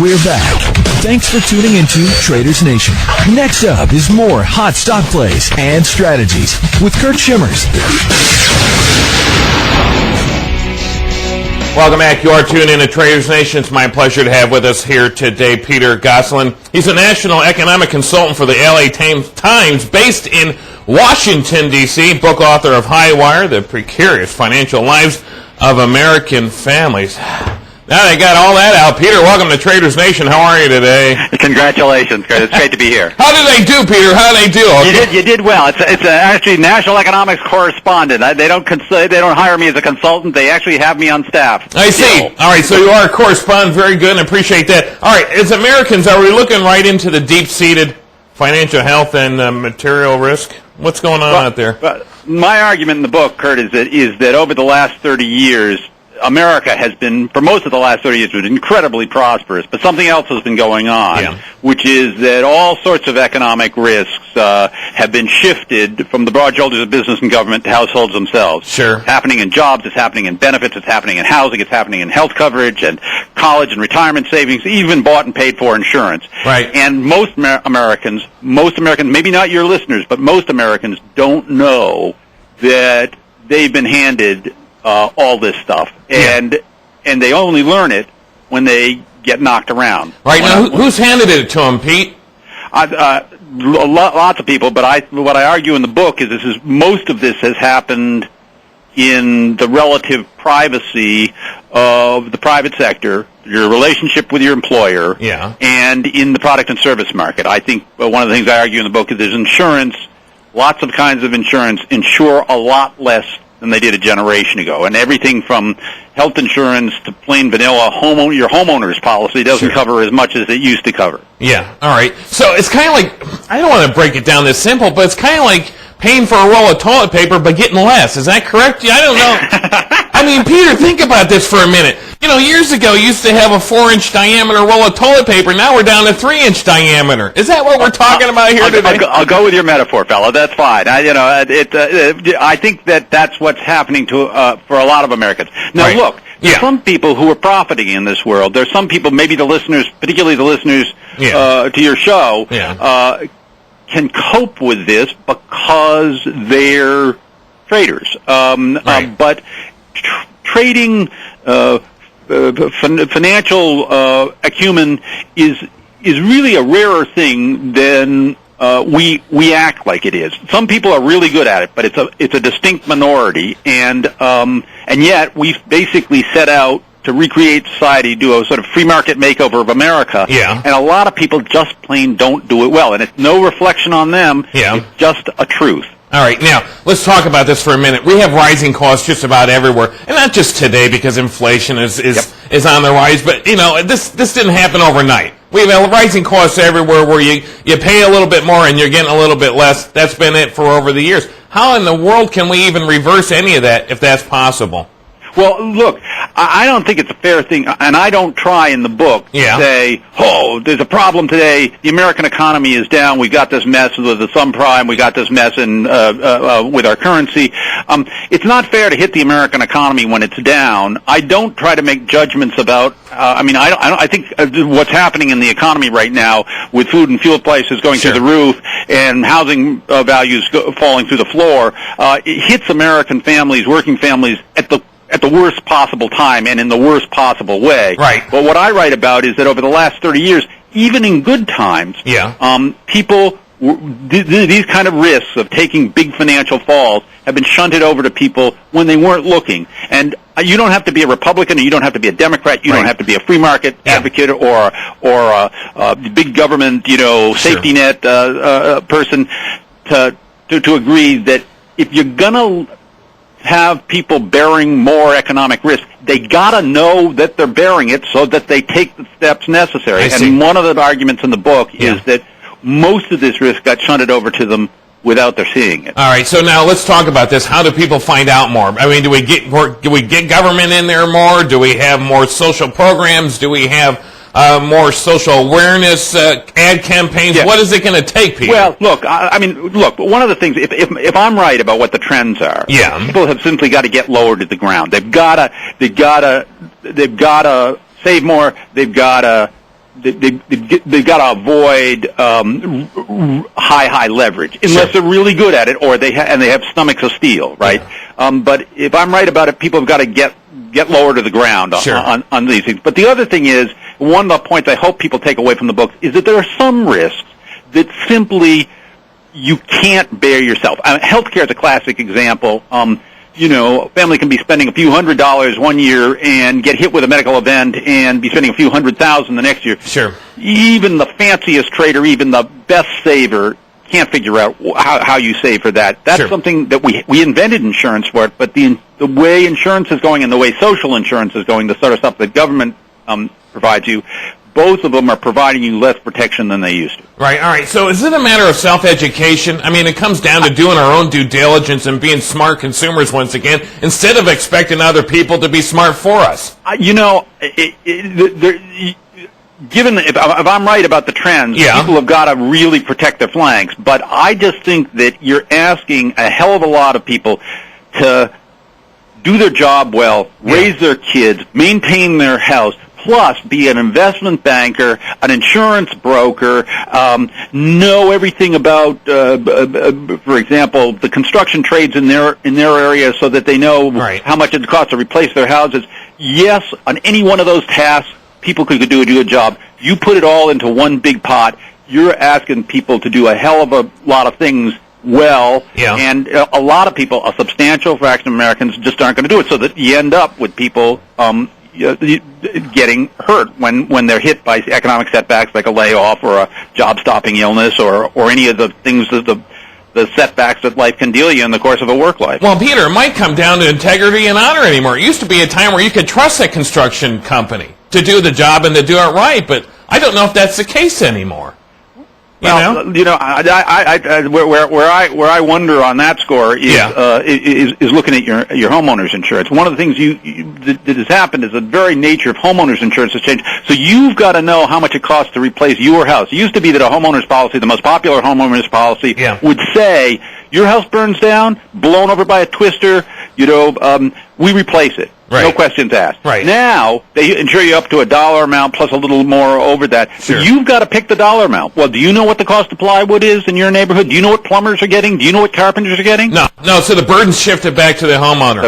We're back. Thanks for tuning into Traders Nation. Next up is more hot stock plays and strategies with Kurt Schimmers. Welcome back. You are tuned in to Traders Nation. It's my pleasure to have with us here today Peter Gosselin. He's a national economic consultant for the LA Times based in Washington, D.C., book author of High Wire, The Precarious Financial Lives of American Families. Now they got all that out. Peter, welcome to Traders Nation. How are you today? Congratulations, Kurt. It's great to be here. How did they do, Peter? How did they do? Okay. You did well. It's actually national economics correspondent. They don't hire me as a consultant. They actually have me on staff. I see. All right, so you are a correspondent. Very good, and I appreciate that. All right, as Americans, are we looking right into the deep-seated financial health and material risk? What's going on out there? My argument in the book, Kurt, is that over the last 30 years, America has been, for most of the last 30 years, been incredibly prosperous, but something else has been going on, which is that all sorts of economic risks have been shifted from the broad shoulders of business and government to households themselves. Sure. It's happening in jobs, it's happening in benefits, it's happening in housing, it's happening in health coverage and college and retirement savings, even bought and paid for insurance. Right. And most Americans, maybe not your listeners, but most Americans don't know that they've been handed all this stuff, and they only learn it when they get knocked around. Right. Now, who's handed it to them, Pete? Lots of people, but what I argue in the book is most of this has happened in the relative privacy of the private sector, your relationship with your employer, and in the product and service market. I think one of the things I argue in the book is there's insurance, lots of kinds of insurance insure a lot less than they did a generation ago. And everything from health insurance to plain vanilla your homeowner's policy doesn't cover as much as it used to cover. Yeah, all right. So it's kind of like, I don't want to break it down this simple, but it's kind of like paying for a roll of toilet paper but getting less. Is that correct? I don't know. I mean, Peter, think about this for a minute. You know, years ago, you used to have a 4-inch diameter roll of toilet paper. Now we're down to 3-inch diameter. Is that what we're talking about here today? I'll go with your metaphor, fella. That's fine. I think that's what's happening for a lot of Americans. Now, look, there's some people who are profiting in this world. There's some people, maybe the listeners, particularly the listeners to your show, can cope with this because they're traders. But trading financial acumen is really a rarer thing than we act like it is. Some people are really good at it, but it's a distinct minority, and yet we've basically set out to recreate society, do a sort of free market makeover of America. And a lot of people just plain don't do it well, and it's no reflection on them. It's just a truth. All right, now, let's talk about this for a minute. We have rising costs just about everywhere, and not just today because inflation is on the rise, but, you know, this didn't happen overnight. We have rising costs everywhere where you pay a little bit more and you're getting a little bit less. That's been it for over the years. How in the world can we even reverse any of that if that's possible? Well, look, I don't think it's a fair thing, and I don't try in the book to say, there's a problem today, the American economy is down, we got this mess with the subprime, we got this mess with our currency. It's not fair to hit the American economy when it's down. I don't try to make judgments about, I think what's happening in the economy right now with food and fuel prices going through the roof and housing values falling through the floor, it hits American families, working families, at the worst possible time and in the worst possible way. Right. But what I write about is that over the last 30 years, even in good times, people, these kind of risks of taking big financial falls have been shunted over to people when they weren't looking. And you don't have to be a Republican, or you don't have to be a Democrat, you don't have to be a free market advocate or a big government, safety net person to agree that if you're gonna have people bearing more economic risk, they gotta know that they're bearing it so that they take the steps necessary. And one of the arguments in the book is that most of this risk got shunted over to them without their seeing it. All right, so now let's talk about this. How do people find out more? I mean, do we get government in there more? Do we have more social programs? Do we have more social awareness ad campaigns? What is it going to take, Peter? Well, look, one of the things, if I'm right about what the trends are, people have simply got to get lower to the ground. They've got to save more. They've got to they've got to avoid high leverage unless they're really good at it, or they have stomachs of steel, right? Yeah. But if I'm right about it, people have got to get lower to the ground on these things. But the other thing is, one of the points I hope people take away from the book is that there are some risks that simply you can't bear yourself. Healthcare is a classic example. A family can be spending a few $100s one year and get hit with a medical event and be spending a few $100,000 the next year. Sure. Even the fanciest trader, even the best saver, can't figure out how you save for that. That's something that we invented insurance for it, but the way insurance is going and the way social insurance is going, the sort of stuff that government provides you, both of them are providing you less protection than they used to. Right, all right. So is it a matter of self-education? I mean, it comes down to doing our own due diligence and being smart consumers once again, instead of expecting other people to be smart for us. Given if I'm right about the trends, people have got to really protect their flanks. But I just think that you're asking a hell of a lot of people to do their job well, raise their kids, maintain their house, plus be an investment banker, an insurance broker, know everything about, for example, the construction trades in their area, so that they know how much it costs to replace their houses. Yes, on any one of those tasks, people could do a good job. You put it all into one big pot, you're asking people to do a hell of a lot of things well, and a lot of people, a substantial fraction of Americans, just aren't going to do it, so that you end up with people getting hurt when they're hit by economic setbacks like a layoff or a job-stopping illness or any of the things that the setbacks that life can deal you in the course of a work life. Well, Peter, it might come down to integrity and honor anymore. It used to be a time where you could trust a construction company to do the job and to do it right, but I don't know if that's the case anymore. Where I wonder on that score is looking at your homeowner's insurance. One of the things that has happened is the very nature of homeowner's insurance has changed. So you've got to know how much it costs to replace your house. It used to be that a homeowner's policy, the most popular homeowner's policy, would say your house burns down, blown over by a twister, we replace it. Right. No questions asked. Right. Now, they insure you up to a dollar amount plus a little more over that. Sure. But you've got to pick the dollar amount. Well, do you know what the cost of plywood is in your neighborhood? Do you know what plumbers are getting? Do you know what carpenters are getting? No. So the burden's shifted back to the homeowner.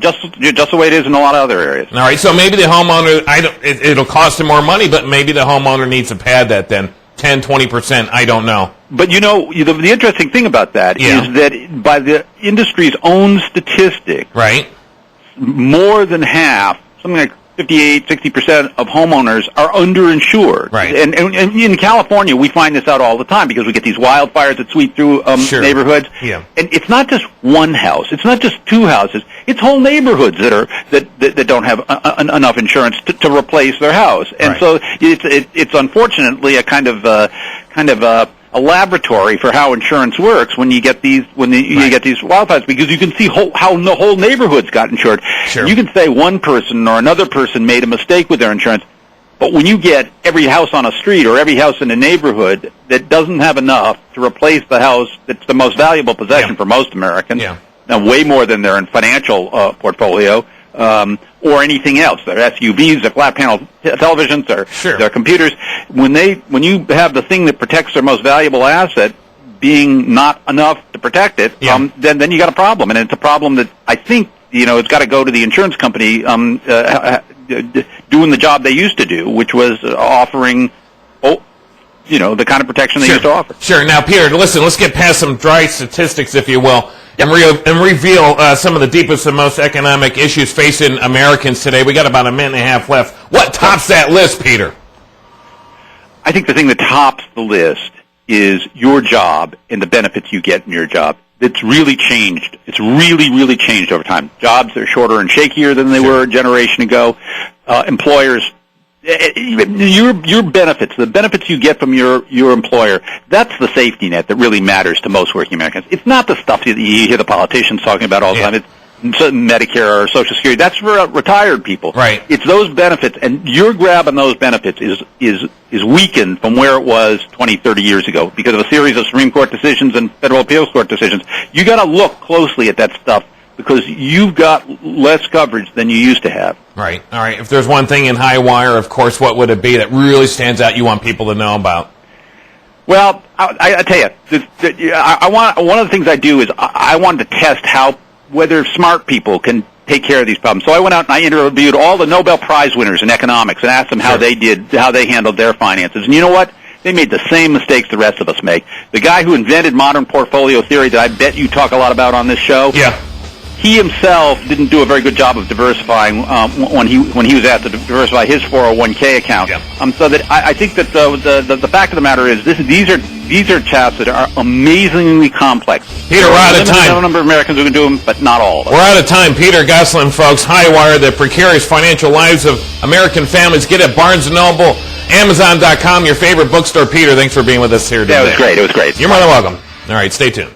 Just the way it is in a lot of other areas. All right, so maybe the homeowner, it'll cost him more money, but maybe the homeowner needs to pad that then. 10, 20%, I don't know. But the interesting thing about that is that by the industry's own statistic, more than half, something like 58, 60% of homeowners are underinsured. Right. And in California, we find this out all the time because we get these wildfires that sweep through neighborhoods. Yeah. And it's not just one house. It's not just two houses. It's whole neighborhoods that don't have enough insurance to replace their house. And so it's unfortunately a kind of a laboratory for how insurance works when you get these you get these wildfires, because you can see how the whole neighborhood's got insured. Sure. You can say one person or another person made a mistake with their insurance, but when you get every house on a street or every house in a neighborhood that doesn't have enough to replace the house that's the most valuable possession for most Americans, now way more than their financial portfolio, or anything else, their SUVs, their flat panel televisions, their computers. When you have the thing that protects their most valuable asset being not enough to protect it, then you got a problem, and it's a problem that I think it's got to go to the insurance company doing the job they used to do, which was offering the kind of protection they used to offer. Sure. Now, Peter, listen, let's get past some dry statistics, if you will. And reveal some of the deepest and most economic issues facing Americans today. We got about a minute and a half left. What tops that list, Peter? I think the thing that tops the list is your job and the benefits you get in your job. It's really changed. It's really, really changed over time. Jobs are shorter and shakier than they were a generation ago. Employers, your benefits, the benefits you get from your employer, that's the safety net that really matters to most working Americans. It's not the stuff that you hear the politicians talking about all the time. It's Medicare or Social Security. That's for retired people. Right. It's those benefits, and your grab on those benefits is weakened from where it was 20, 30 years ago because of a series of Supreme Court decisions and Federal Appeals Court decisions. You got to look closely at that stuff because you've got less coverage than you used to have. Right. All right. If there's one thing in Highwire, of course, what would it be that really stands out you want people to know about? Well, I tell you, one of the things I do is I wanted to test whether smart people can take care of these problems. So I went out and I interviewed all the Nobel Prize winners in economics and asked them how they handled their finances. And you know what? They made the same mistakes the rest of us make. The guy who invented modern portfolio theory that I bet you talk a lot about on this show, he himself didn't do a very good job of diversifying when he was asked to diversify his 401k account. So that I think that the fact of the matter is these are chaps that are amazingly complex. Peter, we're out of time. A number of Americans who can do them, but not all of them. We're out of time. Peter Gosselin, folks. Highwire, the precarious financial lives of American families. Get it, Barnes & Noble, Amazon.com, your favorite bookstore. Peter, thanks for being with us here today. Yeah, it was great. It was great. You're more than welcome. All right, stay tuned.